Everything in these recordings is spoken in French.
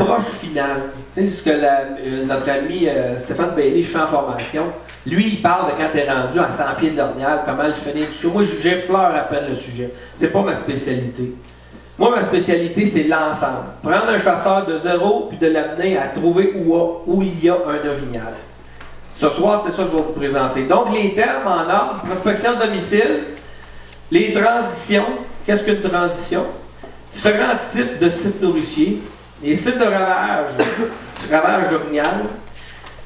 l'approche finale, tu sais, ce que notre ami Stéphane Bailey fait en formation, lui, il parle de quand tu es rendu à 100 pieds de l'orignal, comment le finir, tout ça. Moi, j'effleure à peine le sujet. C'est pas ma spécialité. Moi, ma spécialité, c'est l'ensemble. Prendre un chasseur de zéro puis de l'amener à trouver où il y a un orignal. Ce soir, c'est ça que je vais vous présenter. Donc, les termes en ordre, prospection de domicile, les transitions. Qu'est-ce qu'une transition? Différents types de sites nourriciers, les sites de ravage, ravage d'orignal,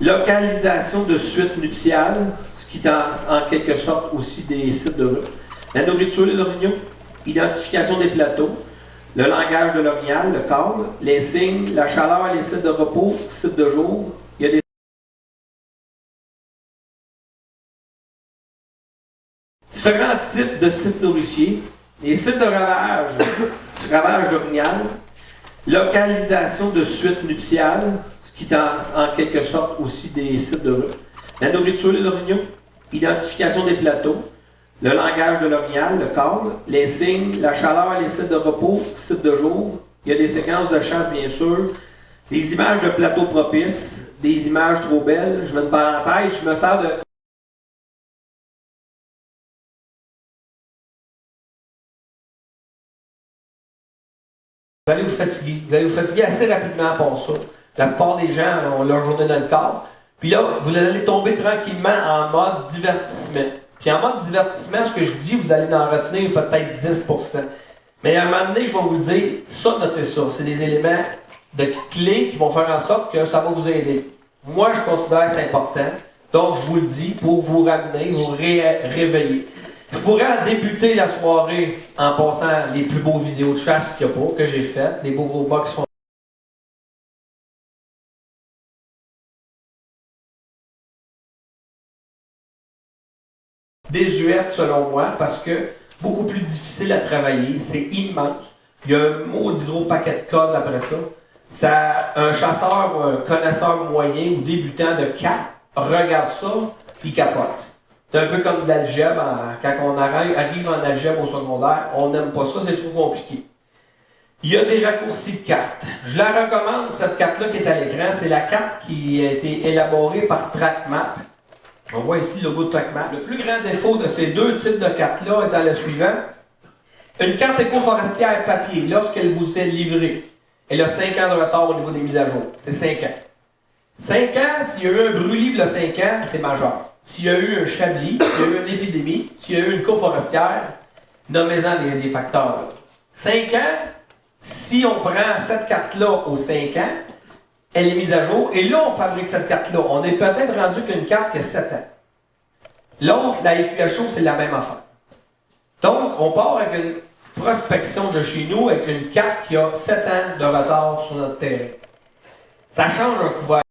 localisation de suites nuptiales, ce qui est en quelque sorte aussi des sites de rue, la nourriture des orignaux, identification des plateaux, le langage de l'orignal, le cadre, les signes, la chaleur, les sites de repos, sites de jour. Il y a des différents types de sites nourriciers, les sites de ravage d'orignal, localisation de suites nuptiales, ce qui est en quelque sorte aussi des sites de rue, la nourriture des orignaux, identification des plateaux, le langage de l'orignal, le cadre, les signes, la chaleur, les sites de repos, sites de jour. Il y a des séquences de chasse, bien sûr, des images de plateaux propices, des images trop belles. Je mets une parenthèse, je me sers de... Vous allez vous fatiguer assez rapidement pour ça. La plupart des gens ont leur journée dans le cadre. Puis là, vous allez tomber tranquillement en mode divertissement. Puis en mode divertissement, ce que je dis, vous allez en retenir peut-être 10%. Mais à un moment donné, je vais vous le dire, ça, notez ça. C'est des éléments de clés qui vont faire en sorte que ça va vous aider. Moi, je considère que c'est important. Donc, je vous le dis pour vous ramener, vous réveiller. Je pourrais débuter la soirée en passant les plus beaux vidéos de chasse qu'il y a pas, que j'ai faites, des beaux gros bas qui sont désuète selon moi, parce que beaucoup plus difficile à travailler, c'est immense. Il y a un maudit gros paquet de codes après ça. Un chasseur ou un connaisseur moyen ou débutant de 4 regarde ça, puis capote. C'est un peu comme de l'algèbre, quand on arrive en algèbre au secondaire, on n'aime pas ça, c'est trop compliqué. Il y a des raccourcis de cartes. Je la recommande, cette carte-là qui est à l'écran, c'est la carte qui a été élaborée par TrackMap. On voit ici le logo de TrackMap. Le plus grand défaut de ces deux types de cartes-là étant le suivant. Une carte éco-forestière papier, lorsqu'elle vous est livrée, elle a 5 ans de retard au niveau des mises à jour. C'est 5 ans. 5 ans, s'il y a eu un brûlis il y a 5 ans, c'est majeur. S'il y a eu un chablis, s'il y a eu une épidémie, s'il y a eu une cour forestière, nommez-en les facteurs. 5 ans, si on prend cette carte-là aux 5 ans, elle est mise à jour, et là, on fabrique cette carte-là. On est peut-être rendu qu'une carte qui a 7 ans. L'autre, la EQHO, c'est la même affaire. Donc, on part avec une prospection de chez nous, avec une carte qui a 7 ans de retard sur notre terrain. Ça change un couvert.